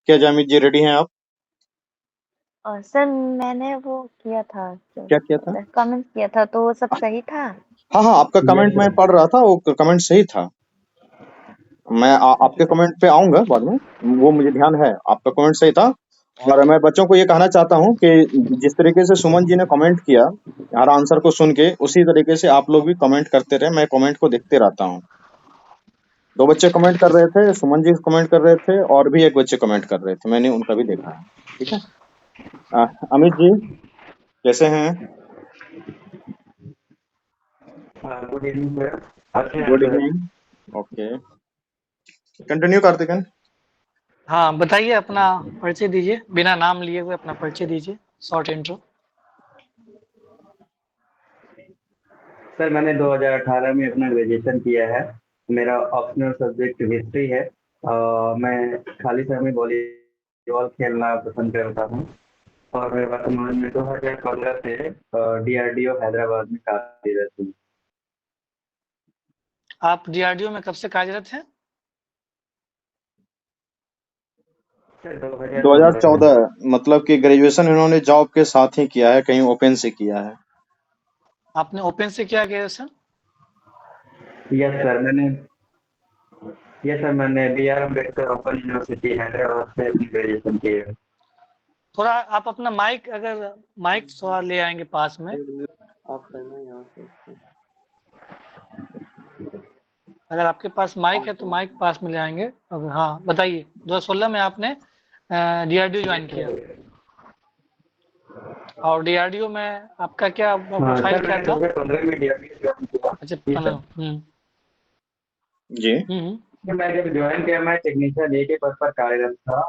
क्या जामिद जी, रेडी हैं आप? और सर मैंने वो किया था, क्या किया था? कमेंट किया था तो वो सब सही था। हाँ हाँ, आपका यस कमेंट मैं सर। पढ़ रहा था, वो कमेंट सही था। मैं आपके कमेंट पे आऊंगा बाद में। वो मुझे ध्यान है, आपका कमेंट सही था। और मैं बच्चों को ये कहना चाहता हूँ कि जिस तरीके से सुमन जी ने कमेंट किया, हर आंसर को सुन के, उसी तरीके से आप लोग भी कमेंट करते रहे। मैं कमेंट को देखते रहता हूँ। दो बच्चे कमेंट कर रहे थे, सुमन जी कमेंट कर रहे थे, और भी एक बच्चे कमेंट कर रहे थे, मैंने उनका भी देखा है। ठीक है। अमित जी, कैसे हैं? Good evening sir. अच्छे हैं good sir. Evening. Okay, continue Karthikan. हाँ, बताइए, अपना परिचय दीजिए, बिना नाम लिए हुए अपना परिचय दीजिए, शॉर्ट इंट्रो। सर मैंने 2018 में अपना ग्रेजुएशन किया है। मेरा ऑप्शनल सब्जेक्ट हिस्ट्री है। मैं खाली समय में वॉलीबॉल खेलना पसंद करता हूँ। और मैं वर्तमान में 2015 से डीआरडीओ हैदराबाद में कार्यरत हूँ। आप डीआरडीओ में कब से कार्यरत हैं? सर 2014 में। 2014? मतलब कि ग्रेजुएशन इन्होंने जॉब के साथ ही किया है, कहीं ओपन से किया है? आपने ओपन से किया ग्रेजुएशन? यस सर मैंने B R Ambedkar open university Hyderabad से अपनी ग्रेजुएशन की है। थोड़ा आप अपना माइक, अगर माइक थोड़ा ले आएंगे पास में, आप करना यहाँ से। अगर आपके पास माइक है तो माइक पास में ले आएंगे। हाँ, बताइए, 2016 में आपने डीआरडीओ ज्वाइन किया, और डीआरडीओ में आपका क्या हाँ प्रोफाइल सर क्या मैंने था? 2015 में डीआरडीओ ज्वाइन किया। अच्छा, जी सर। 15। जी। हम्म। मैं जब ज्वाइन किया मैं टेक्नीशियन ए के पद पर कार्यरत था।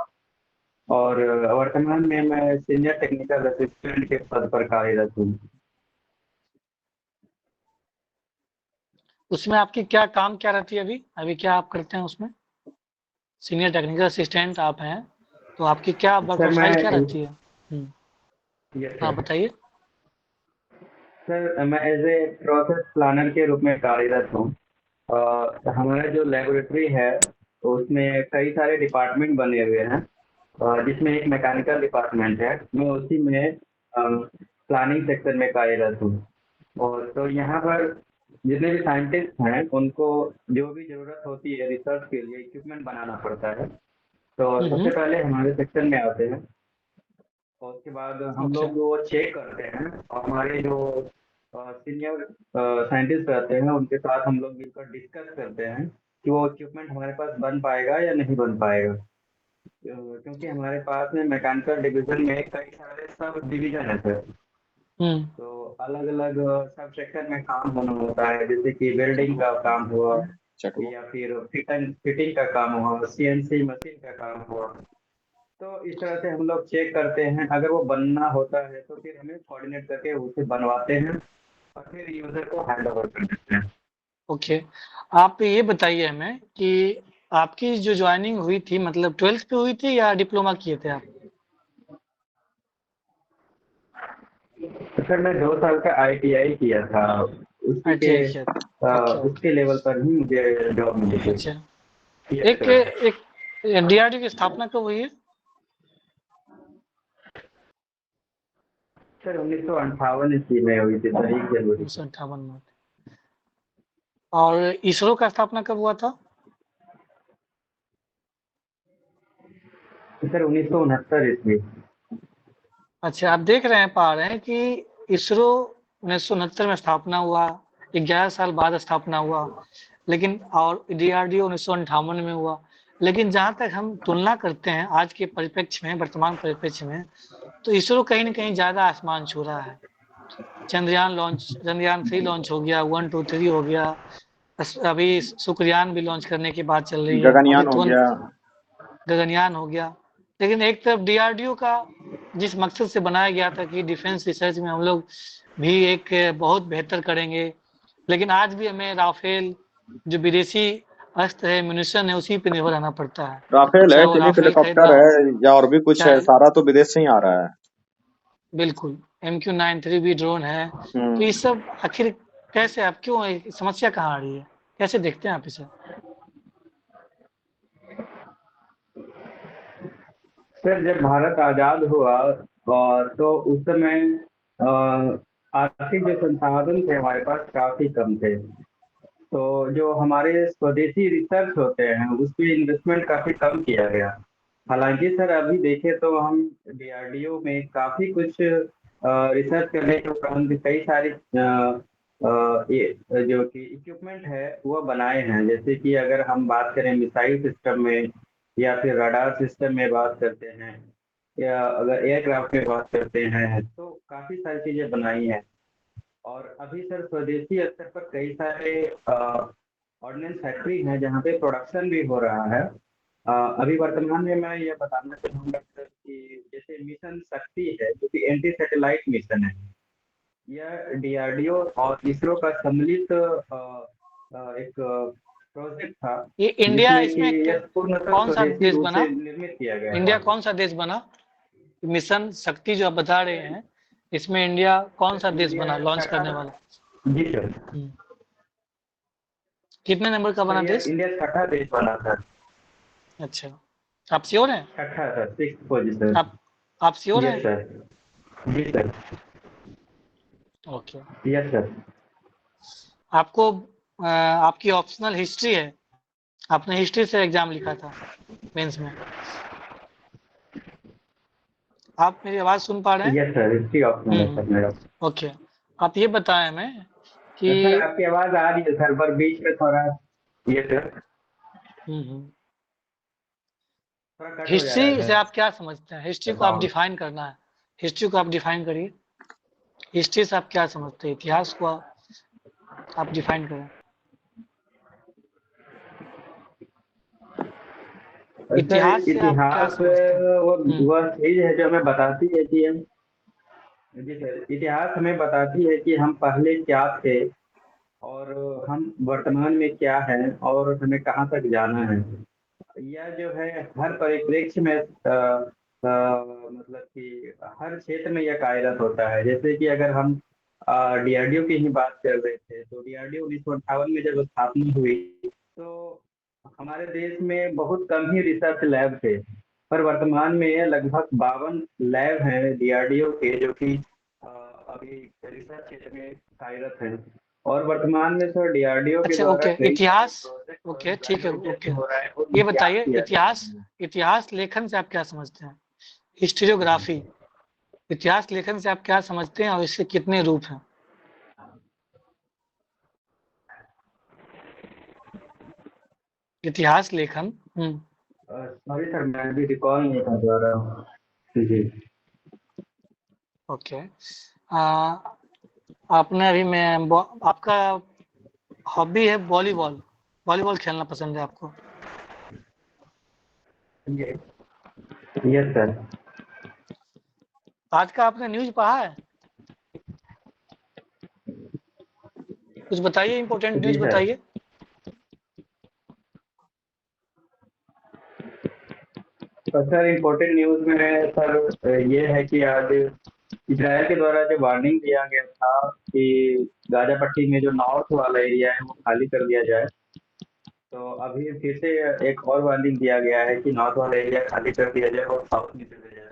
और वर्तमान में मैं सीनियर टेक्निकल असिस्टेंट के पद पर कार्यरत हूँ। उसमें आपकी क्या काम क्या रहती है अभी अभी क्या आप करते हैं उसमें? सीनियर टेक्निकल असिस्टेंट आप हैं, तो आपकी क्या सर मैं प्रोफाइल क्या रहती है? यस हाँ, सर। बताइए। सर मैं एज ए प्रोसेस प्लानर के रूप में कार्यरत हूँ। हमारा जो लेबोरेटरी है तो उसमें कई सारे डिपार्टमेंट बने हुए हैं। जिसमें एक मैकेनिकल डिपार्टमेंट है, मैं उसी में प्लानिंग सेक्शन में कार्यरत हूँ। और तो यहाँ पर जितने भी साइंटिस्ट हैं उनको जो भी ज़रूरत होती है रिसर्च के लिए इक्विपमेंट बनाना पड़ता है। तो सबसे हम्म। पहले हमारे सेक्शन में आते हैं। और उसके बाद हम ओके। लोग वो चेक करते हैं और हमारे जो सीनियर साइंटिस्ट रहते हैं उनके साथ हम लोग मिलकर डिस्कस करते हैं कि वो इक्विपमेंट हमारे पास बन पाएगा या नहीं बन पाएगा। क्योंकि हमारे पास में मैकेनिकल डिवीजन में कई सारे सब डिवीजन है सर। हम्म। तो अलग अलग सब सेक्टर में काम होना होता है, जैसे कि वेल्डिंग का काम हुआ चलो। या फिर फिटिंग का काम हुआ, सीएनसी मशीन का काम हुआ। तो इस तरह से हम लोग चेक करते हैं, अगर वो बनना होता है तो फिर हमें कोऑर्डिनेट करके उसे बनवाते हैं और फिर यूजर को हैंड ओवर कर देते हैं। ओके, आप ये बताइए हमें कि आपकी जो ज्वाइनिंग हुई थी, मतलब 12th पे हुई थी या डिप्लोमा किए थे आप? तो सर मैं 2 साल का आईटीआई किया था। उसी के ITI किया था। Okay okay. उसके लेवल पर ही मुझे जॉब मिली थी। अच्छा, यस एक सर। एक डीआरडीओ की स्थापना कब हुई है? सर 1958 ईस्वी में हुई थी सर, 1 जनवरी को। 1958 में। और इसरो का स्थापना कब हुआ था? सर 1969 ईस्वी। अच्छा, आप देख रहे हैं, पा रहे हैं कि इसरो 1969 में स्थापना हुआ, 11 साल बाद स्थापना हुआ, लेकिन और डीआरडीओ 1958 में हुआ। लेकिन जहाँ तक हम तुलना करते हैं आज के परिप्रेक्ष्य में, वर्तमान परिप्रेक्ष्य में, तो इसरो कहीं न कहीं ज़्यादा आसमान छू रहा है। चंद्रयान 3 लॉन्च हो गया, 1, 2, 3 हो गया। अभी शुक्रयान भी लॉन्च करने की बात चल रही है। अभी गगनयान हो तुरंत गया। गगनयान हो गया। लेकिन एक तरफ डीआरडीओ का जिस मकसद से बनाया गया था कि डिफेंस रिसर्च में हम लोग भी एक बहुत बेहतर करेंगे, लेकिन आज भी हमें राफेल, जो विदेशी अस्त्र है, म्यूनिशन है, उसी पे निर्भर रहना पड़ता है। राफेल है, चाहे वो चिनूक राफेल हेलीकॉप्टर खरीदना है, हो, या और भी कुछ है, चाहे सारा तो विदेश से ही आ रहा है। बिल्कुल MQ-9 भी ड्रोन है। तो ये हम्म। सब आखिर कैसे, आप क्यों, समस्या कहाँ आ रही है, कैसे देखते हैं आप इसे? सर जब भारत आज़ाद हुआ और तो उस समय आर्थिक जो संसाधन थे हमारे पास काफ़ी कम थे। तो जो हमारे स्वदेशी रिसर्च होते हैं उस पर इन्वेस्टमेंट काफ़ी कम किया गया। हालांकि सर अभी देखें तो हम डीआरडीओ में काफ़ी कुछ रिसर्च करने के उपरांत कई सारी ये जो कि इक्विपमेंट है वो बनाए हैं। जैसे कि अगर हम बात करें मिसाइल सिस्टम में या फिर रडार सिस्टम में बात करते हैं या अगर एयरक्राफ्ट में बात करते हैं तो काफ़ी सारी चीज़ें बनाई हैं। और अभी सर स्वदेशी स्तर पर कई सारे ऑर्डिनेंस फैक्ट्री हैं जहाँ पे प्रोडक्शन भी हो रहा है। अभी वर्तमान में मैं ये बताना चाहूँगा सर कि जैसे मिशन शक्ति है जो कि एंटी सैटेलाइट मिशन है। यह डीआरडीओ और इसरो का सम्मिलित एक प्रोजेक्ट था ये इंडिया जिसमें कि इसमें यह पूर्णतः कौन सा स्वदेशी देश रूप बना? से निर्मित किया गया इंडिया था। कौन सा देश बना? मिशन शक्ति जो आप बता रहे हैं इसमें इंडिया कौन सा देश बना लॉन्च करने वाला? जी सर। कितने नंबर का बना देश? इंडिया छठा देश बना था। अच्छा, आप श्योर हैं? छठा सर, 6th पोजीशन। आप श्योर हैं? Yes sir. जी सर। ओके। Yes sir. आपको आपकी ऑप्शनल हिस्ट्री है, आपने हिस्ट्री से एग्जाम लिखा था मेंस में। आप मेरी आवाज सुन पा रहे हैं? यस सर, हिस्ट्री ऑप्शनल है सर मेरा। ओके, आप ये बताएं हमें कि सर आपकी आवाज आ रही है सर पर बीच में थोड़ा। Yes sir. थोड़ा कट हो जा रहा है हिस्ट्री से सर। आप क्या समझते हैं? हिस्ट्री को आप डिफाइन करना है, हिस्ट्री को आप डिफाइन करिए। हिस्ट्री से आप क्या समझते हैं? इतिहास को आप डिफाइन करें। इतिहास से आप क्या समझते हैं? वह चीज है जो हमें बताती है कि हम, जी सर, इतिहास हमें बताती है कि हम पहले क्या थे और हम वर्तमान में क्या हैं और हमें कहाँ तक जाना है। यह जो है हर परिप्रेक्ष्य में मतलब कि हर क्षेत्र में यह कार्यरत होता है। जैसे कि अगर हम डीआरडीओ की ही बात कर रहे थे तो डीआरडीओ 1958 में जब स्थापना हुई तो हमारे देश में बहुत कम ही रिसर्च लैब थे, पर वर्तमान में लगभग 52 लैब हैं डीआरडीओ के जो कि अभी रिसर्च क्षेत्र में कार्यरत हैं। और वर्तमान में सर डीआरडीओ के अच्छा, द्वारा ओके, इतिहास, ओके ठीक है, ओके। ये बताइए इतिहास लेखन से आप क्या समझते हैं? हिस्टोरियोग्राफी, इतिहास लेखन से आप क्या समझते हैं और इसके कितने रूप हैं? इतिहास लेखन। सॉरी सर, मैं अभी रिकॉल नहीं कर पा रहा हूँ। जी ओके। आपने अभी आपका हॉबी है वॉलीबॉल, वॉलीबॉल खेलना पसंद है आपको? Yes sir. आज का आपने न्यूज पढ़ा है? कुछ बताइए, इंपॉर्टेंट न्यूज बताइए। तो सर इम्पोर्टेंट न्यूज में सर ये है कि आज इजराइल के द्वारा जो वार्निंग दिया गया था कि गाजा पट्टी में जो नॉर्थ वाला एरिया है वो खाली कर दिया जाए, तो अभी फिर से एक और वार्निंग दिया गया है कि नॉर्थ वाला एरिया खाली कर दिया जाए और साउथ में चले जाए।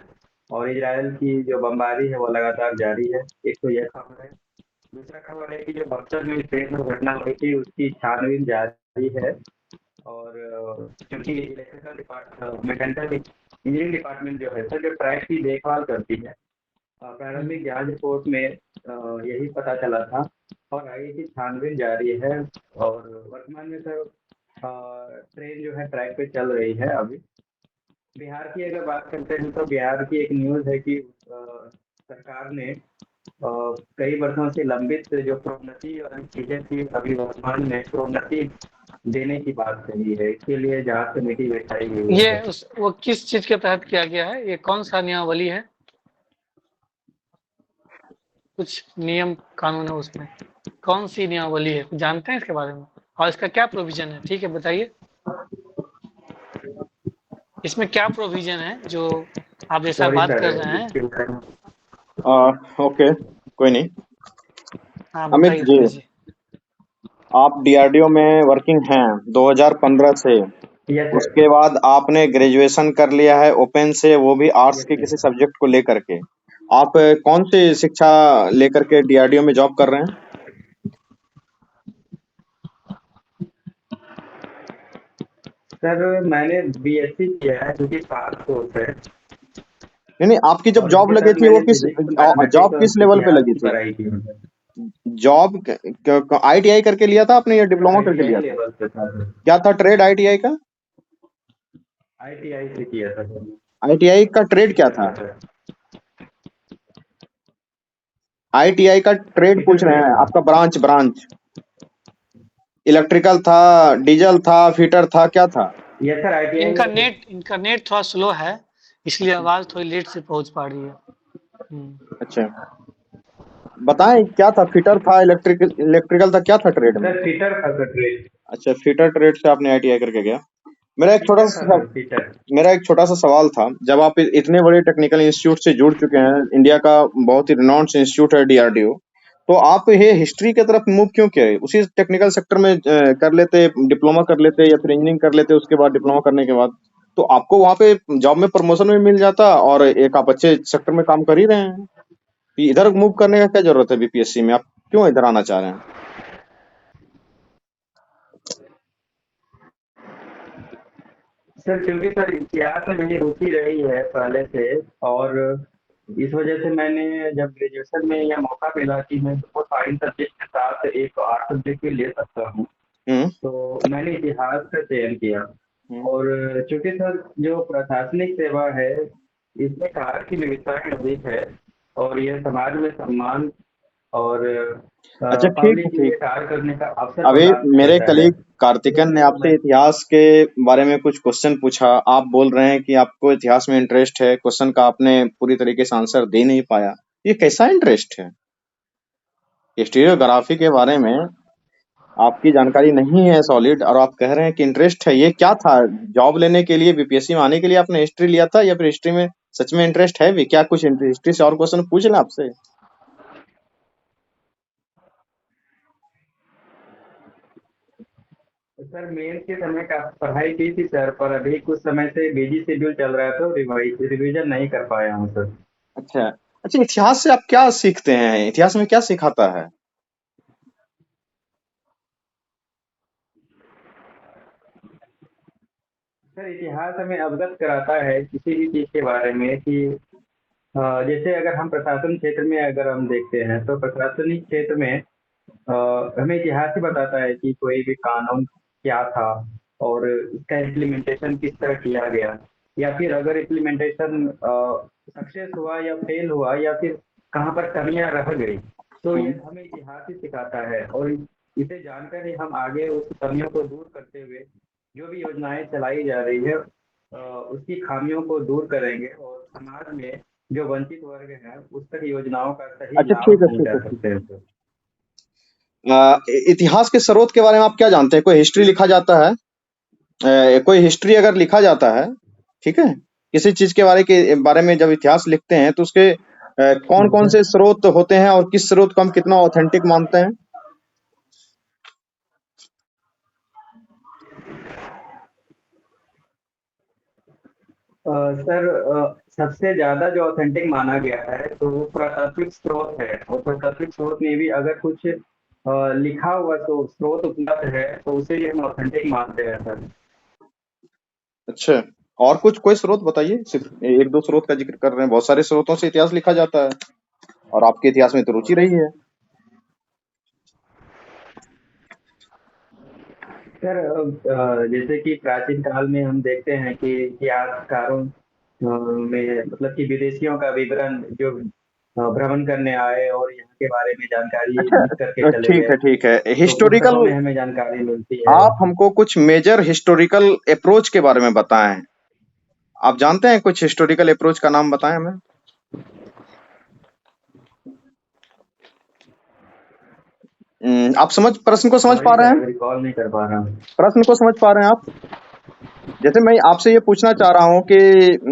और इजराइल की जो बमबारी है वो लगातार जारी है। एक तो यह खबर है। दूसरा खबर है कि जो बक्सर में ट्रेन दुर्घटना हुई थी उसकी छानबीन जारी है। और क्योंकि इलेक्ट्रिकल मैकेनिकल इंजीनियरिंग डिपार्टमेंट जो है सर जो ट्रैक की देखभाल करती है, प्रारंभिक जांच रिपोर्ट में यही पता चला था और आगे की छानबीन जारी है। और वर्तमान में सर ट्रेन जो है ट्रैक पे चल रही है। अभी बिहार की अगर बात करते हैं तो बिहार की एक न्यूज़ है कि सरकार ने कई वर्षों से लंबित जो प्रोन्नति और चीजें थी अभी वर्तमान में प्रोन्नति देने की बात कही है। इसके लिए जांच कमेटी बैठाई गई है। ये वो किस चीज के तहत किया गया है? ये कौन सा नियमावली है? कुछ नियम कानून है उसमें, कौन सी नियमावली है? जानते हैं इसके बारे में और इसका क्या प्रोविजन है? ठीक है, बताइए इसमें क्या प्रोविजन है जो आप जैसा सॉरी बात सर, कर रहे हैं। ओके, कोई नहीं। हाँ अमित बताइए जी, रमेश जी। आप डीआरडीओ में वर्किंग हैं 2015 से। Yes sir. उसके बाद आपने ग्रेजुएशन कर लिया है ओपन से, वो भी आर्ट्स यस के सर। किसी सब्जेक्ट को लेकर के। आप कौन सी शिक्षा लेकर के डीआरडीओ में जॉब कर रहे हैं? सर मैंने बीएससी किया है, जो कि पास कोर्स है, नहीं, आपकी जब और जॉब इसके लगी साथ थी वो मैंने किस फिजिक्स, जॉब मैथमेटिक्स और किस लेवल पे इतिहास लगी की थी? पढ़ाई की है। जॉब आईटीआई करके लिया था आपने या सर डिप्लोमा करके आईटीआई लिया था? लेवल पे था सर। क्या था ट्रेड आईटीआई का? आईटीआई से किया था सर। आईटीआई का ट्रेड क्या था? Yes sir. आईटीआई का ट्रेड पूछ कंप्यूटर रहे ट्रेड हैं, था। आपका ब्रांच इलेक्ट्रिकल था, डीजल था, फिटर था, क्या था? यस सर, आईटीआई में। इनका नेट थोड़ा स्लो है, इसलिए आवाज थोड़ी लेट से पहुंच पा रही है। अच्छा, बताएं क्या था? फिटर था, इलेक्ट्रिकल था, क्या था ट्रेड में? सर फिटर था सर ट्रेड। अच्छा, फिटर ट्रेड से आपने आईटीआई करके गया। मेरा एक छोटा फिटर था सा सर, फिटर। मेरा एक छोटा सा सवाल था। जब आप इतने बड़े टेक्निकल इंस्टीट्यूट से जुड़ चुके हैं, इंडिया का बहुत ही रिनाउंड इंस्टीट्यूट है डीआरडीओ, तो आप ये हिस्ट्री की तरफ मूव क्यों किए? उसी टेक्निकल सेक्टर में कर लेते, डिप्लोमा कर लेते या फिर इंजीनियरिंग कर लेते, उसके बाद डिप्लोमा करने के बाद तो आपको वहां पे जॉब में प्रमोशन भी मिल जाता और एक आप अच्छे सेक्टर में काम कर ही रहे हैं। कि इधर मूव करने का क्या जरूरत है? बीपीएससी में आप क्यों इधर आना चाह रहे हैं? सर क्योंकि सर इतिहास में मेरी रुचि रही है पहले से, और इस वजह से मैंने जब ग्रेजुएशन में यह मौका मिला कि मैं दो साइंस सब्जेक्ट के साथ एक आर्ट सब्जेक्ट भी ले सकता हूँ, हम्म तो मैंने इतिहास का चयन किया। हम्म। और चूंकि सर जो प्रशासनिक सेवा है, इसमें कार्य की विविधताएं अधिक है, और यह समाज में सम्मान और अच्छा, ठीक है, पब्लिक के लिए ठीक। कार्य करने का अवसर अभी प्रदान मेरे करता है। कलीग कार्तिकन ने इसलिए आपसे इतिहास के बारे में कुछ क्वेश्चन पूछा। आप बोल रहे हैं कि आपको इतिहास में इंटरेस्ट है, क्वेश्चन का आपने पूरी तरीके से आंसर दे नहीं पाया। ये कैसा इंटरेस्ट है? हिस्टोरियोग्राफी के बारे में आपकी जानकारी नहीं है सॉलिड, और आप कह रहे हैं कि इंटरेस्ट है। ये क्या था? जॉब लेने के लिए, बीपीएससी में आने के लिए आपने हिस्ट्री लिया था, या फिर हिस्ट्री में सच में इंटरेस्ट है भी? क्या कुछ हिस्ट्री से और क्वेश्चन पूछ लें आपसे? सर मेंस के समय का पढ़ाई की थी सर, पर अभी कुछ समय से बिजी शेड्यूल चल रहा है, तो रिवीजन नहीं कर पाया हूँ सर। अच्छा। अच्छा, इतिहास से आप क्या सीखते हैं? इतिहास में क्या सिखाता है? सर इतिहास हमें अवगत कराता है किसी भी चीज के बारे में कि जैसे अगर हम प्रशासन क्षेत्र में अगर हम देखते हैं, तो प्रशासनिक क्षेत्र में हमें इतिहास ही बताता है कि कोई भी कानून क्या था और इसका इम्प्लीमेंटेशन किस तरह किया गया, या फिर अगर इम्प्लीमेंटेशन सक्सेस हुआ या फेल हुआ, या फिर कहाँ पर कमियां रह गई, तो ये हम्म। हमें इतिहास ही सिखाता है। और इसे जानकर ही हम आगे उस कमियों को दूर करते हुए जो भी योजनाएं चलाई जा रही है, उसकी खामियों को दूर करेंगे, और समाज में जो वंचित वर्ग है उस तक योजनाओं का सही अच्छा, लाभ ठीक है, ठीक पहुंचा है, ठीक सकते हैं सर। है। इतिहास के स्रोत के बारे में आप क्या जानते हैं? कोई हिस्ट्री लिखा जाता है, कोई हिस्ट्री अगर लिखा जाता है, ठीक है, किसी चीज के बारे में जब इतिहास लिखते हैं तो उसके कौन कौन से स्रोत होते हैं और किस स्रोत को हम कितना ऑथेंटिक मानते हैं? सर सबसे ज्यादा जो ऑथेंटिक माना गया है तो वो पुरातात्विक स्रोत है, और पुरातात्विक स्रोत में भी अगर कुछ लिखा हुआ तो स्रोत उपलब्ध है, तो उसे ही हम ऑथेंटिक मानते हैं सर। अच्छा, और कुछ कोई स्रोत बताइए। सिर्फ एक दो स्रोत का जिक्र कर रहे हैं, बहुत सारे स्रोतों से इतिहास लिखा जाता है, और आपके इतिहास में तो रुचि रही है। सर जैसे कि प्राचीन काल में हम देखते हैं कि इतिहासकारों में मतलब कि विदेशियों का विवरण जो भ्रमण करने आए और यहाँ के बारे में जानकारी अच्छा, लिख करके चले ठीक गए, है, ठीक है। तो हिस्टोरिकल, पुस्तकों में हमें जानकारी मिलती है। आप हमको कुछ मेजर हिस्टोरिकल अप्रोच के बारे में बताएं। आप जानते हैं कुछ हिस्टोरिकल अप्रोच का नाम बताएं हमें। आप प्रश्न को समझ पा सॉरी रहे सर, हैं? अभी रिकॉल नहीं कर पा रहा हूँ। प्रश्न को समझ पा रहे हैं आप? जैसे मैं आपसे ये पूछना चाह रहा हूँ कि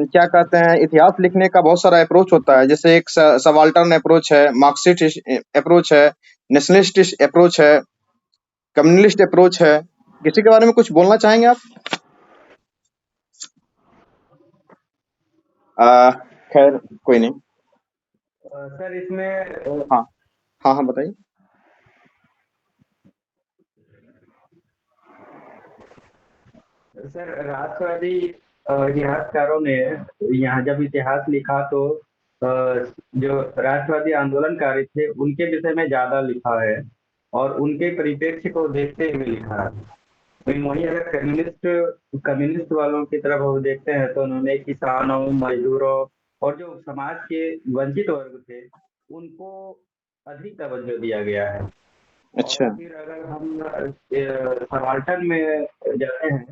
क्या कहते हैं, इतिहास लिखने का बहुत सारा अप्रोच होता है। जैसे एक सबाल्टर्न अप्रोच है, मार्क्सिस्ट अप्रोच है, नेशनलिस्ट अप्रोच है, कम्युनलिस्ट अप्रोच है। किसी के बारे में कुछ बोलना चाहेंगे आप? खैर कोई नहीं। सर इसमें हाँ हाँ हाँ बताइए। सर राष्ट्रवादी इतिहासकारों ने यहाँ जब इतिहास लिखा तो जो राष्ट्रवादी आंदोलनकारी थे उनके विषय में ज्यादा लिखा है और उनके परिप्रेक्ष्य को देखते हुए लिखा है। वहीं अगर कम्युनिस्ट कम्युनिस्ट वालों की तरफ हम देखते हैं तो उन्होंने किसानों, मजदूरों और जो समाज के वंचित वर्ग थे उनको अधिक तवज्जो दिया गया है। अच्छा और फिर अगर हम सबाल्टर्न में जाते हैं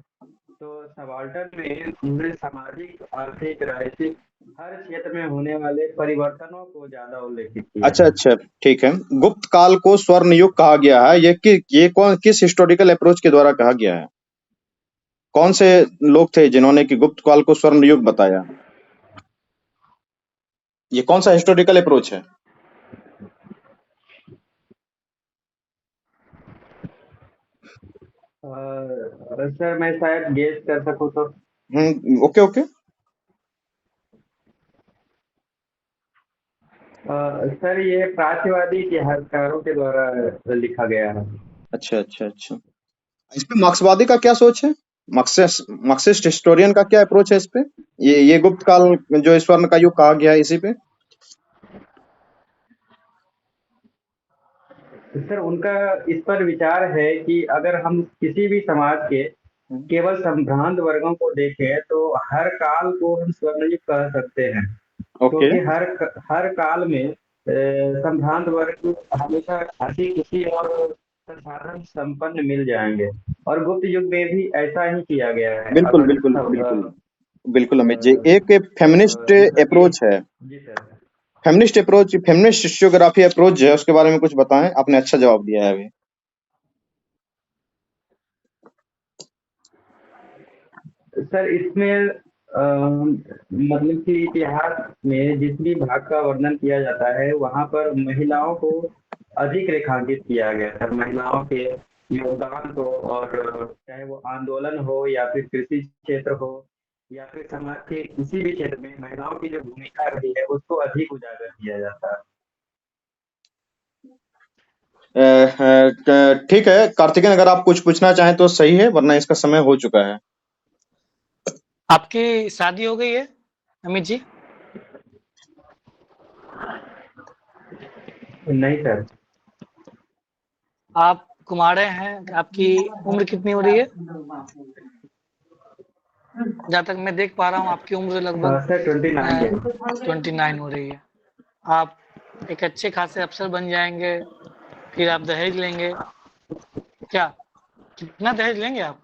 तो सबाल्टर्न में उन्होंने सामाजिक, आर्थिक, राजनीतिक हर क्षेत्र में होने वाले परिवर्तनों को ज्यादा उल्लेखित किया अच्छा है। अच्छा ठीक है। गुप्त काल को स्वर्ण युग कहा गया है, ये कौन किस हिस्टोरिकल अप्रोच के द्वारा कहा गया है? कौन से लोग थे जिन्होंने कि गुप्त काल को स्वर्ण युग बताया? ये कौन सा हिस्टोरिकल अप्रोच है? सर मैं शायद गेस कर सकूं तो ओके ओके। सर ये प्राच्यवादी इतिहासकारों के द्वारा लिखा गया है। अच्छा अच्छा अच्छा। इस पे मार्क्सवादी का क्या सोच है? मार्क्सिस्ट हिस्टोरियन का क्या अप्रोच है इस पे? ये गुप्त काल जो स्वर्ण का युग कहा गया है इसी पे? सर उनका इस पर विचार है कि अगर हम किसी भी समाज के केवल संभ्रांत वर्गों को देखें तो हर काल को हम स्वर्णयुग कह सकते हैं, ओके। क्योंकि हर काल में संभ्रांत वर्ग हमेशा हंसी खुशी और संसाधन संपन्न मिल जाएंगे और गुप्त युग में भी ऐसा ही किया गया है। बिल्कुल अगर बिल्कुल बिल्कुल बिल्कुल अमित जी। एक फेमिनिस्ट मतलब ये अप्रोच है, जी सर। फेमिनिस्ट हिस्टोग्राफी अप्रोच जो है उसके बारे में कुछ बताएं। आपने अच्छा जवाब दिया है अभी। सर इसमें मतलब कि इतिहास में जिस भी भाग का वर्णन किया जाता है वहां पर महिलाओं को अधिक रेखांकित किया गया है, महिलाओं के योगदान को, और चाहे वो आंदोलन हो या फिर कृषि क्षेत्र हो या फिर समाज के किसी भी क्षेत्र में महिलाओं की जो भूमिका रही है उसको अधिक उजागर किया जाता है। ठीक है कार्तिकेयन, अगर आप कुछ पूछना चाहें तो सही है, वरना इसका समय हो चुका है। आपकी शादी हो गई है अमित जी? नहीं सर। आप कुमारे हैं, आपकी उम्र कितनी हो रही है? जहाँ तक मैं देख पा रहा हूँ आपकी उम्र लगभग सर 29 है। 29 हो रही है। आप एक अच्छे खासे अफसर बन जाएंगे, फिर आप दहेज लेंगे क्या? कितना दहेज लेंगे आप?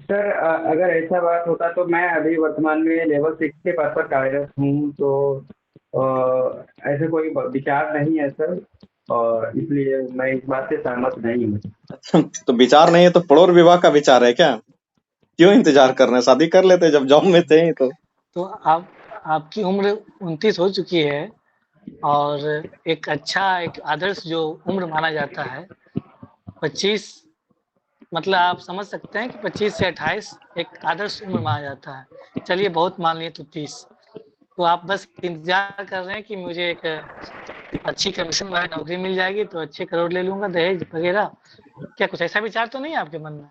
सर अगर ऐसा बात होता तो मैं अभी वर्तमान में लेवल 6 के पद पर कार्यरत हूँ, तो ऐसे कोई विचार नहीं है सर, और इसलिए मैं इस बात से सहमत नहीं हूँ। तो विचार नहीं है तो पड़ोर विवाह का विचार है क्या? क्यों इंतजार कर रहे हैं? शादी कर लेते जब जॉब में थे ही तो आपकी उम्र 29 हो चुकी है और एक आदर्श जो उम्र माना जाता है 25, मतलब आप समझ सकते हैं कि 25 से 28 एक आदर्श उम्र माना जाता है। चलिए बहुत मान लिए तो 30। तो आप बस इंतजार कर रहे हैं कि मुझे एक अच्छी कमीशन वाली नौकरी मिल जाएगी तो अच्छे करोड़ ले लूंगा दहेज वगैरह। क्या कुछ ऐसा विचार तो नहीं है आपके मन में?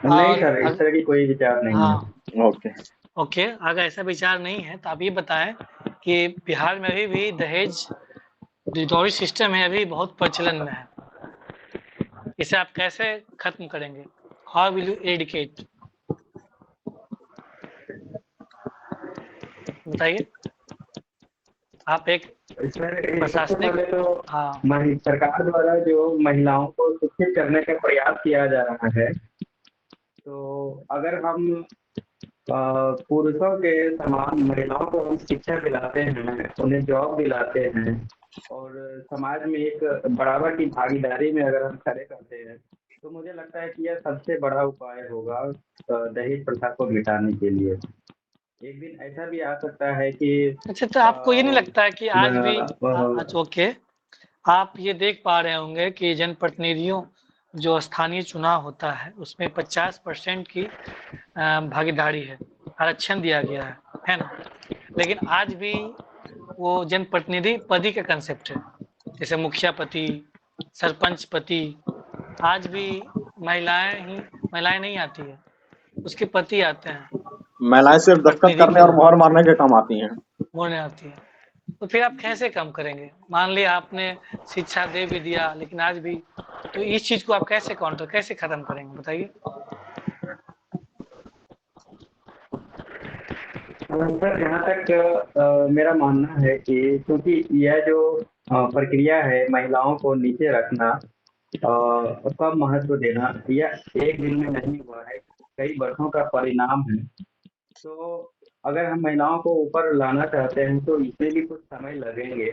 नहीं और सर, इस तरह की कोई विचार नहीं है। हाँ ओके। ओके, अगर ऐसा विचार नहीं है तो आप ये बताएं कि बिहार में अभी भी दहेज डिडॉरी सिस्टम है, अभी बहुत प्रचलन में है। इसे आप कैसे खत्म करेंगे? How will you adequate? बताइए। आप एक सर सबसे प्रशासनिक, पहले तो हाँ सरकार द्वारा जो महिलाओं को शिक्षित करने का प्रयास किया जा रहा है, तो अगर हम पुरुषों के समान महिलाओं को हम शिक्षा दिलाते हैं, उन्हें जॉब दिलाते हैं और समाज में एक बराबर की भागीदारी में अगर हम खड़े करते हैं तो मुझे लगता है कि यह सबसे बड़ा उपाय होगा दहेज प्रथा को मिटाने के लिए। एक दिन ऐसा भी आ सकता है कि अच्छा, तो आपको ये नहीं लगता है कि आज भी अ, अच्छा ओके, आप ये देख पा रहे होंगे कि जनप्रतिनिधियों जो स्थानीय चुनाव होता है उसमें 50% की भागीदारी है, आरक्षण दिया गया है ना? लेकिन आज भी वो जनप्रतिनिधि पद का कंसेप्ट है, जैसे मुखिया पति, सरपंच पति, आज भी महिलाएं नहीं आती है, उसके पति आते हैं, महिलाएं सिर्फ दस्तखत प्रतिनिधि करने के और रूप मुहर मारने के काम आती हैं। होने आती है। तो फिर आप कैसे कम करेंगे? मान लिया आपने शिक्षा दे भी दिया, लेकिन आज भी, तो इस चीज को आप कैसे खत्म करेंगे बताइए? सर, जहाँ तक मेरा मानना है कि क्योंकि यह जो प्रक्रिया है महिलाओं को नीचे रखना, कम महत्व देना, यह एक दिन में नहीं हुआ है, कई वर्षों का परिणाम है। तो अगर हम महिलाओं को ऊपर लाना चाहते हैं तो इसमें भी कुछ समय लगेंगे।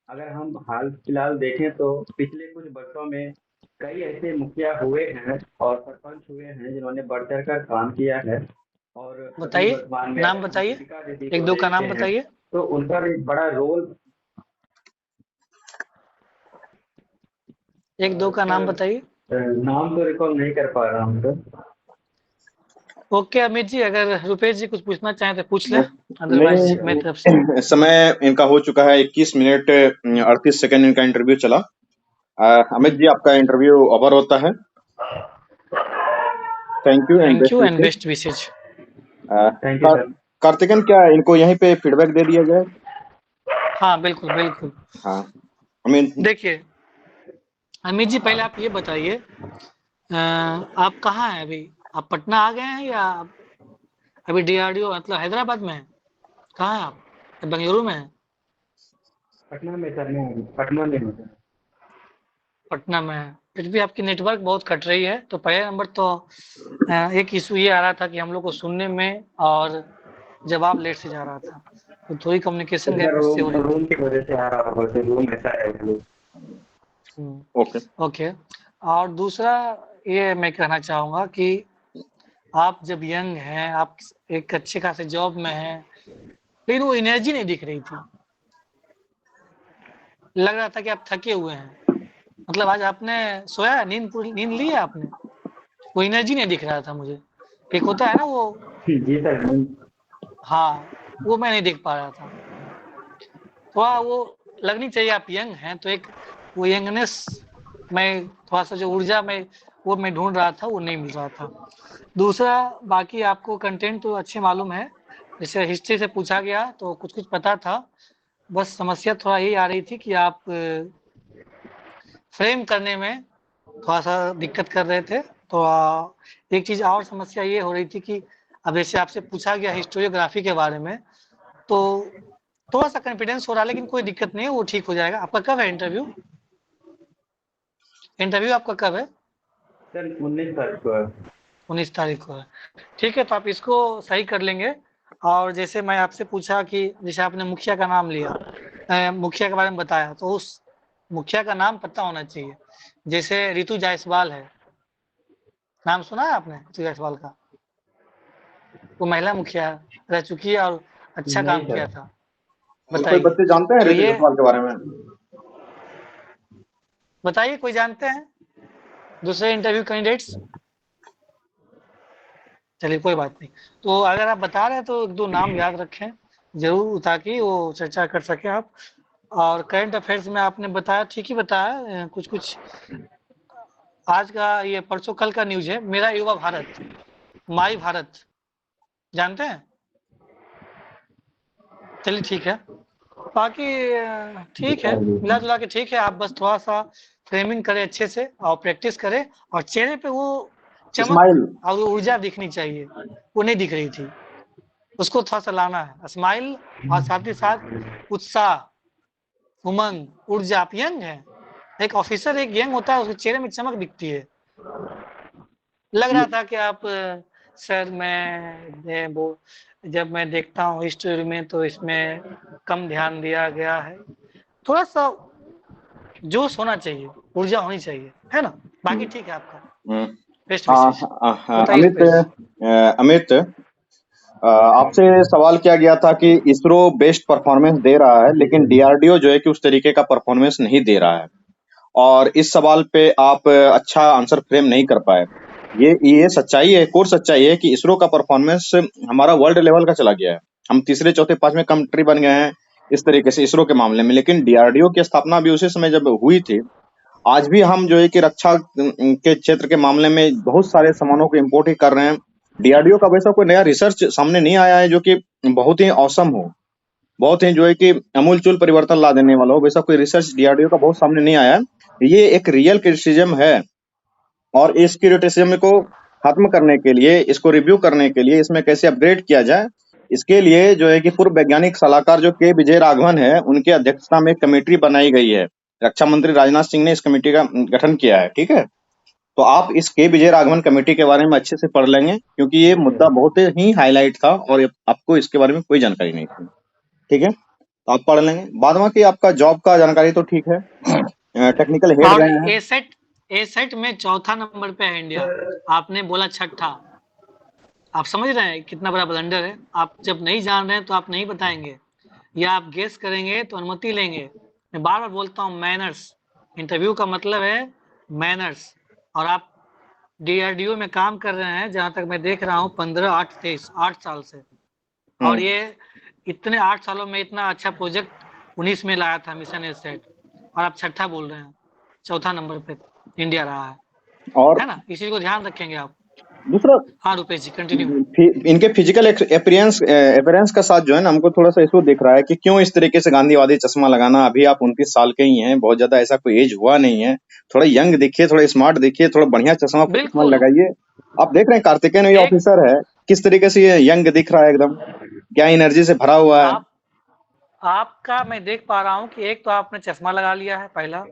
अगर हम हाल फिलहाल देखें तो पिछले कुछ वर्षों में कई ऐसे मुखिया हुए हैं और सरपंच हुए हैं जिन्होंने बढ़ चढ़ कर काम किया है। और अभी बताइए, वर्तमान में नाम अगर हम बताइए, दीपिका दीदी एक को दो का नाम देखते हैं बताइए। तो उनका भी बड़ा रोल। एक दो का नाम सर, बताइए। नाम तो रिकॉल नहीं कर पा रहा हूँ सर। ओके अमित जी, अगर रुपेश जी कुछ पूछना चाहें तो पूछ लें, अदरवाइज मेरी तरफ से। नहीं, इस समय इनका हो चुका है 21 मिनट 38 सेकंड इनका इंटरव्यू चला। अमित जी, आपका इंटरव्यू ओवर होता है। Thank you and thank you and best best wishes. Thank you sir. Karthikeyan, क्या इनको यहीं पे फीडबैक दे दिया जाए? हाँ बिल्कुल बिल्कुल। हाँ, अमित। देखिए अमित जी, पहले आप ये बताइए, आप कहाँ हैं अभी? आप पटना आ गए हैं या अभी डीआरडीओ मतलब हैदराबाद में है? कहाँ हैं आप? बेंगलुरु में है? पटना में सर, नहीं पटना में हूँ सर। पटना में है। फिर भी आपकी नेटवर्क बहुत कट रही है। तो पहले नंबर तो एक इशू ये आ रहा था कि हम लोग को सुनने में और जवाब लेट से जा रहा था, तो थोड़ी कम्युनिकेशन गैप सर इससे हो रही रूम थी। की वजह से आ रहा होगा सर, रूम ऐसा है। ओके। ओके। और दूसरा ये मैं कहना चाहूँगा कि आप जब यंग हैं, आप एक अच्छे खासे जॉब में हैं, लेकिन वो एनर्जी नहीं दिख रही थी। लग रहा था कि आप थके हुए हैं। मतलब आज आपने सोया, नींद ली है आपने? वो एनर्जी नहीं दिख रहा था मुझे। एक होता है ना वो, जी सर। हाँ, वो मैं नहीं देख पा रहा था। थोड़ा वो लगनी चाहिए, आप यंग हैं तो एक वो यंगनेस में थोड़ा सा जो ऊर्जा में वो मैं ढूंढ रहा था, वो नहीं मिल रहा था। दूसरा, बाकी आपको कंटेंट तो अच्छे मालूम है, जैसे हिस्ट्री से पूछा गया तो कुछ कुछ पता था। बस समस्या थोड़ा यही आ रही थी कि आप फ्रेम करने में थोड़ा सा दिक्कत कर रहे थे। तो एक चीज और समस्या ये हो रही थी कि अब जैसे आपसे पूछा गया हिस्टोरियोग्राफी के बारे में, तो थोड़ा सा कॉन्फिडेंस हो रहा है, लेकिन कोई दिक्कत नहीं है, वो ठीक हो जाएगा। आपका कब है इंटरव्यू? इंटरव्यू आपका कब है? सर 19 तारीख को है। 19 तारीख को है। ठीक है, तो आप इसको सही कर लेंगे। और जैसे मैं आपसे पूछा कि जैसे आपने मुखिया का नाम लिया, मुखिया के बारे में बताया, तो उस मुखिया का नाम पता होना चाहिए। जैसे रितु जायसवाल है, नाम सुना है आपने रितु जायसवाल का? वो महिला मुखिया रह चुकी है और अच्छा नहीं काम सर। किया था। और कोई बताइए। बच्चे जानते हैं तो ऋतु ये जायसवाल के बारे में? बताइए, कोई जानते हैं दूसरे इंटरव्यू कैंडिडेट्स? चलिए कोई बात नहीं। तो अगर आप बता रहे हैं तो एक दो नाम याद रखें जरूर, ताकि वो चर्चा कर सके आप। और करंट अफेयर्स में आपने बताया, ठीक ही बताया, कुछ कुछ आज का ये परसों कल का न्यूज है, मेरा युवा भारत, माई भारत, जानते हैं? चलिए ठीक है। बाकी ठीक है, मिला जुला के ठीक है। आप बस थोड़ा सा फ्रेमिंग करें अच्छे से और प्रैक्टिस करें, और चेहरे पे वो चमक इस्माइल। और वो ऊर्जा दिखनी चाहिए, वो नहीं दिख रही थी, उसको थोड़ा सा लाना है, स्माइल और साथ ही साथ उत्साह, उमंग, ऊर्जा। आप यंग हैं, एक ऑफिसर एक यंग होता है, उसके चेहरे में चमक दिखती है। लग रहा था कि आप सर मैं वो जब मैं देखता हूँ हिस्ट्री में तो इसमें कम ध्यान दिया गया है। थोड़ा सा जोश होना चाहिए, ऊर्जा होनी चाहिए, है ना? बाकी ठीक है आपका। बेस्ट विशेष। बताइए अमित, रुपेश। अमित, आपसे सवाल किया गया था कि इसरो बेस्ट परफॉर्मेंस दे रहा है, लेकिन डीआरडीओ जो है कि उस तरीके का परफॉर्मेंस नहीं दे रहा है। और इस सवाल पे आप अच्छा आंसर फ्रेम नहीं कर पाए। ये सच्चाई है, कोर सच्चाई है कि इसरो का परफॉर्मेंस हमारा वर्ल्ड लेवल का चला गया है। हम तीसरे चौथे पांचवें कंट्री बन गए हैं इस तरीके से इसरो के मामले में। लेकिन डीआरडीओ की स्थापना भी उसी समय जब हुई थी। आज भी हम जो है कि रक्षा के क्षेत्र के मामले में बहुत सारे सामानों को इम्पोर्ट ही कर रहे हैं। डीआरडीओ का वैसा कोई नया रिसर्च सामने नहीं आया है जो कि बहुत ही औसम हो, बहुत ही जो है कि अमूलचूल परिवर्तन ला देने वाला हो। वैसा कोई रिसर्च डीआरडीओ का बहुत सामने नहीं आया है। ये एक रियल क्रिटिसिज्म है, और इस क्रिटिसिज्म को खत्म करने के लिए, इसको रिव्यू करने के लिए, इसमें कैसे अपग्रेड किया जाए, इसके लिए जो है कि पूर्व वैज्ञानिक सलाहकार जो के विजय राघवन है, उनकी अध्यक्षता में एक कमेटी बनाई गई है। रक्षा मंत्री राजनाथ सिंह ने इस कमेटी का गठन किया है। ठीक है, तो आप इस के विजय राघवन कमेटी के बारे में अच्छे से पढ़ लेंगे, क्योंकि ये मुद्दा बहुत ही हाईलाइट था और आपको इसके बारे में कोई जानकारी नहीं थी। ठीक है, तो आप पढ़ लेंगे। बाद में कि आपका जॉब का जानकारी तो ठीक है, टेक्निकल हेड और रहे हैं। एसेट में चौथा नंबर पे है इंडिया, आपने बोला छठा। आप समझ रहे हैं कितना बड़ा ब्लंडर है। आप जब नहीं जान रहे हैं तो आप नहीं बताएंगे, या आप गेस करेंगे तो अनुमति लेंगे। मैं बार बार बोलता हूँ, मैनर्स। इंटरव्यू का मतलब है मैनर्स। और आप डीआरडीओ में काम कर रहे हैं, जहां तक मैं देख रहा हूँ 15, 8, 23, 8 साल से। और ये इतने 8 सालों में इतना अच्छा प्रोजेक्ट 19 में लाया था मिशन एसेट, और आप छठा बोल रहे हैं। चौथा नंबर पे इंडिया रहा है, और है ना। इसी को ध्यान रखेंगे आप। दूसरा, हाँ रुपेश जी, कंटिन्यू। इनके फिजिकल अपीयरेंस का साथ जो है ना, हमको थोड़ा सा इशू दिख रहा है कि क्यों इस तरीके से गांधीवादी चश्मा लगाना। अभी आप 29 साल के ही हैं, बहुत ज्यादा ऐसा कोई एज हुआ नहीं है। थोड़ा यंग दिखिए, थोड़ा स्मार्ट दिखिए, थोड़ा बढ़िया चश्मा बिल्कुल। लगाइए। आप देख रहे हैं कार्तिकेयन ये ऑफिसर है, किस तरीके से ये यंग दिख रहा है, एकदम क्या एनर्जी से भरा हुआ है। आपका मैं देख पा रहा हूँ कि एक तो आपने चश्मा लगा लिया है, पहला।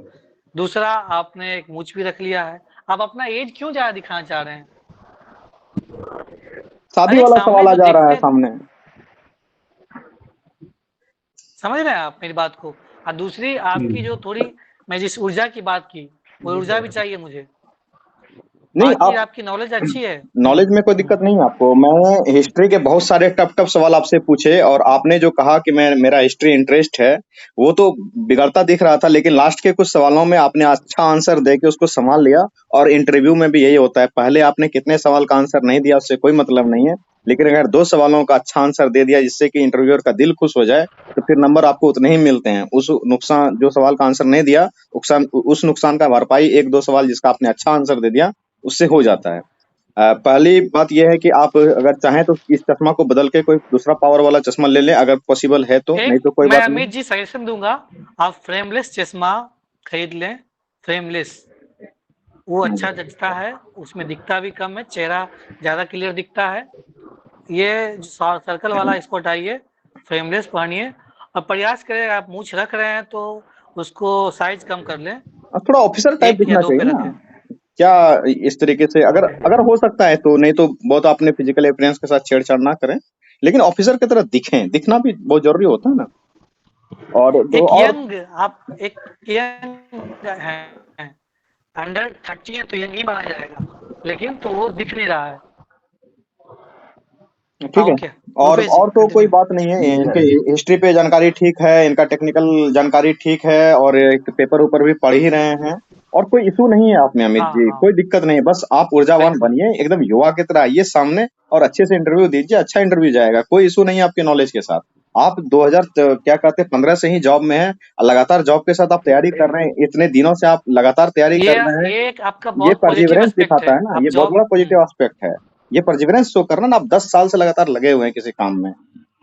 दूसरा, आपने एक मूछ भी रख लिया है। आप अपना एज क्यों ज्यादा दिखाना चाह रहे हैं? शादी वाला सवाल आ जा रहा है सामने, समझ रहे हैं आप मेरी बात को। और दूसरी, आपकी जो थोड़ी, मैं जिस ऊर्जा की बात की, वो ऊर्जा भी चाहिए मुझे। नहीं आपकी नॉलेज अच्छी है। नॉलेज में कोई दिक्कत नहीं है आपको। मैं हिस्ट्री के बहुत सारे टफ सवाल आपसे पूछे, और आपने जो कहा कि मेरा हिस्ट्री इंटरेस्ट है, वो तो बिगड़ता दिख रहा था। लेकिन लास्ट के कुछ सवालों में आपने अच्छा आंसर दे के उसको संभाल लिया। और इंटरव्यू में भी यही होता है, पहले आपने कितने सवाल का आंसर नहीं दिया उससे कोई मतलब नहीं है, लेकिन अगर 2 सवालों का अच्छा आंसर दे दिया जिससे कि इंटरव्यूअर का दिल खुश हो जाए, तो फिर नंबर आपको उतने ही मिलते हैं। उस नुकसान, जो सवाल का आंसर नहीं दिया, उस नुकसान का भरपाई 1-2 सवाल जिसका आपने अच्छा आंसर दे दिया उससे हो जाता है। पहली बात यह है कि आप अगर चाहें तो इस चश्मा को बदल के कोई दूसरा पावर वाला चश्मा ले लें, अगर पॉसिबल है तो, नहीं तो कोई मैं बात नहीं। अमित जी सजेशन दूंगा, आप फ्रेमलेस चश्मा खरीद लें। फ्रेमलेस, वो अच्छा जचता है, उसमें दिखता भी कम है, चेहरा ज्यादा क्लियर दिखता है। ये सर्कल वाला इसको हटाइए, फ्रेमलेस पहनिए। और प्रयास करें, आप मूछ रख रहे हैं तो उसको साइज कम कर लें, थोड़ा ऑफिसर टाइप 1 या दिखना 2 चाहिए पे ना, रखें। क्या इस तरीके से अगर हो सकता है तो। नहीं तो बहुत आपने फिजिकल अपीयरेंस के साथ छेड़छाड़ ना करें, लेकिन ऑफिसर की तरह दिखें, दिखना भी बहुत जरूरी होता है ना। और एक और यंग, आप एक यंग हैं, अंडर 30 है तो यंग ही माना जाएगा, लेकिन तो वो दिख नहीं रहा है। ठीक है, ओके, और रुपेश जी, तो कोई कंटिन्यू। बात नहीं है। इनके हिस्ट्री पे जानकारी ठीक है, इनका टेक्निकल जानकारी ठीक है, और पेपर ऊपर भी पढ़ ही रहे हैं, और कोई इशू नहीं है आप में अमित जी, हाँ, कोई दिक्कत नहीं है। बस आप ऊर्जावान बिल्कुल। बनिए, एकदम युवा की तरह आइए सामने और अच्छे से इंटरव्यू दीजिए, अच्छा इंटरव्यू जाएगा, कोई इशू नहीं है आपके नॉलेज के साथ। आप 2000 क्या कहते हैं 15 से ही जॉब में है, लगातार जॉब के साथ आप तैयारी कर रहे हैं, इतने दिनों से आप लगातार तैयारी कर रहे हैं। ये एक आपका ये बहुत पॉजिटिव परसिवरेंस एस्पेक्ट दिखाता है। है ना, आप ये बहुत जॉब बड़ा पॉजिटिव एस्पेक्ट है। ये परसिवरेंस शो करना ना, आप 10 साल से लगातार लगे हुए हैं किसी काम में।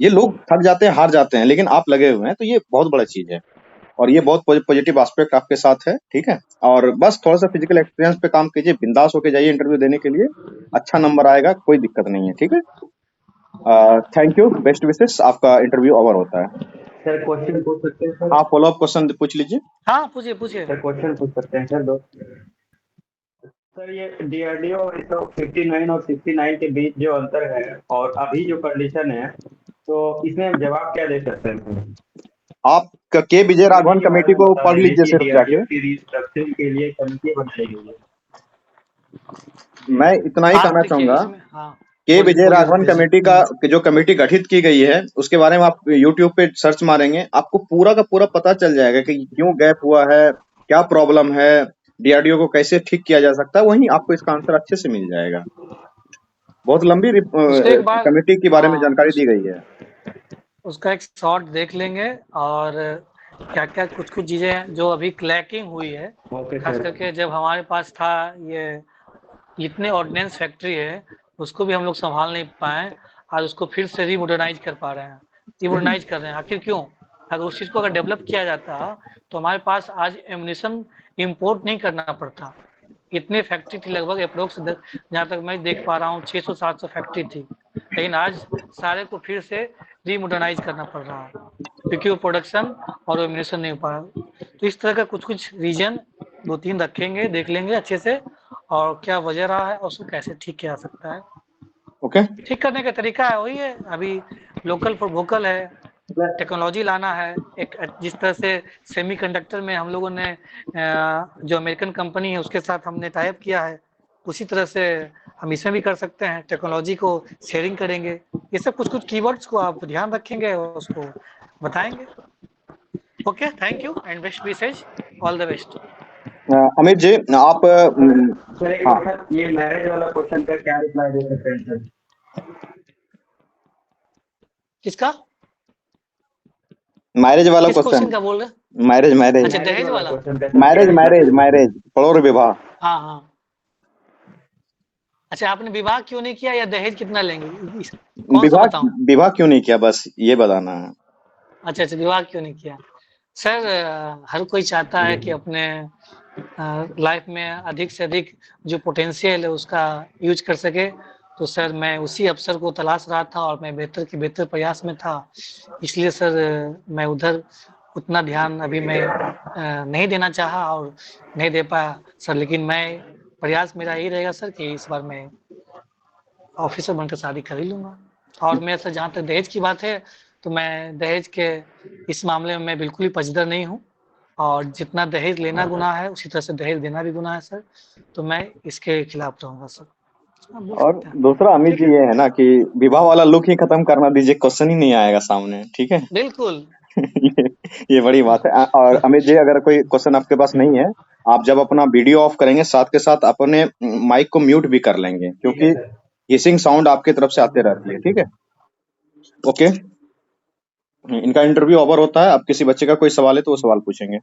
ये लोग थक जाते हैं, हार जाते हैं, लेकिन आप लगे हुए हैं, तो ये बहुत बड़ा चीज है। और ये बहुत पॉजिटिव एस्पेक्ट आपके साथ है। ठीक है, और बस थोड़ा सा फिजिकल एक्सपीरियंस पे काम कीजिए, बिंदास होके जाइए इंटरव्यू देने के लिए, अच्छा नंबर आएगा, कोई दिक्कत नहीं है। ठीक है, थैंक यू, बेस्ट विशेस। आपका इंटरव्यू ओवर होता है। सर क्वेश्चन पूछ सकते हैं सर? हाँ, फॉलो अप क्वेश्चन पूछ लीजिए। हाँ, पूछिए। सर क्वेश्चन पूछ सकते हैं सर 2? सर ये डीआरडीओ 59 और 69 के बीच जो अंतर है और अभी जो कंडीशन है, तो इसमें हम जवाब क्या दे सकते हैं? आप के विजय राघवन कमेटी को पढ़ लीजिए सिर्फ जाके। डीआरडीओ की रिस्ट्रक्चरिंग के लिए कमेटी बनाई गई है। मैं इतना ही आप कहना देखिए चाहूंगा, इसमें, हाँ, के विजय बोलिए राघवन रुपेश जी। कमेटी का जो कमेटी गठित की गई है, उसके बारे में आप YouTube पे सर्च मारेंगे, आपको पूरा का पूरा पता चल जाएगा कि क्यों गैप हुआ है, क्या प्रॉब्लम है, डीआरडीओ को कैसे ठीक किया जा सकता है, वहीं आपको इसका आंसर अच्छे से मिल जाएगा। बहुत लंबी उसको एक बार कमेटी के बारे में जानकारी दी गई है। उसका एक शॉर्ट देख लेंगे और क्या क्या कुछ कुछ चीजें जो अभी क्लैकिंग हुई है, ओके खास सर। करके जब हमारे पास था ये इतने ऑर्डिनेंस फैक्ट्री है, उसको भी हम लोग संभाल नहीं पाए, आज उसको फिर से रीमॉडर्नाइज कर पा रहे हैं, रीमॉडर्नाइज कर रहे हैं। आखिर क्यों? अगर उस चीज को अगर डेवलप किया जाता तो हमारे पास आज एम्यूनिशन इंपोर्ट नहीं करना पड़ता। इतने फैक्ट्री थी, लगभग अप्रोक्स जहाँ तक मैं देख पा रहा हूँ 600-700 फैक्ट्री थी, लेकिन आज सारे को फिर से रीमॉडर्नाइज करना पड़ रहा है क्योंकि वो प्रोडक्शन और एम्यूनिशन नहीं हो पा रहा। तो इस तरह का कुछ कुछ रीजन 2-3 रखेंगे, देख लेंगे अच्छे से और क्या वजह रहा है और उसको कैसे ठीक किया जा सकता है। ओके, ठीक करने का तरीका है वही है, अभी लोकल फॉर वोकल है, टेक्नोलॉजी लाना है। एक जिस तरह से सेमीकंडक्टर में हम लोगों ने जो अमेरिकन कंपनी है उसके साथ हमने टाइप किया है, उसी तरह से हम इसमें भी कर सकते हैं, टेक्नोलॉजी को शेयरिंग करेंगे। ये सब कुछ कुछ कीवर्ड्स को आप ध्यान रखेंगे और उसको बताएंगे। Okay, thank you and best wishes, all the best. Amit ji आप सर एक हाँ वक्त ये मैरिज वाला क्वेश्चन का क्या रिप्लाई दे सकते हैं सर? किसका? मैरिज वाला किस क्वेश्चन? क्वेश्चन का बोल रहे हैं? मैरिज मैरिज अच्छा, दहेज वाला। क्वेश्चन का मैरिज मैरिज मैरिज पड़ोर विवाह। हाँ हाँ, अच्छा आपने विवाह क्यों नहीं किया या दहेज कितना लेंगे, कौन सा विवाह बताऊं? विवाह क्यों नहीं किया, बस ये बताना है। अच्छा अच्छा, विवाह क्यों नहीं किया? सर हर कोई चाहता है कि अपने लाइफ में अधिक से अधिक जो पोटेंशियल है उसका यूज कर सके। तो सर मैं उसी अवसर को तलाश रहा था और मैं बेहतर के बेहतर प्रयास में था, इसलिए सर मैं उधर उतना ध्यान अभी मैं नहीं देना चाहा और नहीं दे पाया सर। लेकिन मैं प्रयास मेरा यही रहेगा सर कि इस बार मैं ऑफिसर बनकर शादी कर ही लूँगा। और मैं सर जहाँ तक दहेज की बात है तो मैं दहेज के इस मामले में मैं बिल्कुल ही पचदर नहीं हूँ और जितना दहेज लेना गुनाह है उसी तरह से दहेज देना भी गुनाह है सर, तो मैं इसके खिलाफ रहूँगा सर। आप बोल और सकते हैं। दूसरा अमित ठीक जी है, ये है ना कि विवाह वाला लुक ही खत्म करना दीजिए, क्वेश्चन ही नहीं आएगा सामने, ठीक है। बिल्कुल। ये बड़ी बात है। और अमित जी अगर कोई क्वेश्चन आपके पास नहीं है, आप जब अपना वीडियो ऑफ करेंगे साथ के साथ अपने माइक को म्यूट भी कर लेंगे, क्योंकि हिसिंग साउंड आपके तरफ से आते रहती है, ठीक है। ओके, इनका इंटरव्यू ओवर होता है। अब किसी बच्चे का कोई सवाल है तो वो सवाल पूछेंगे।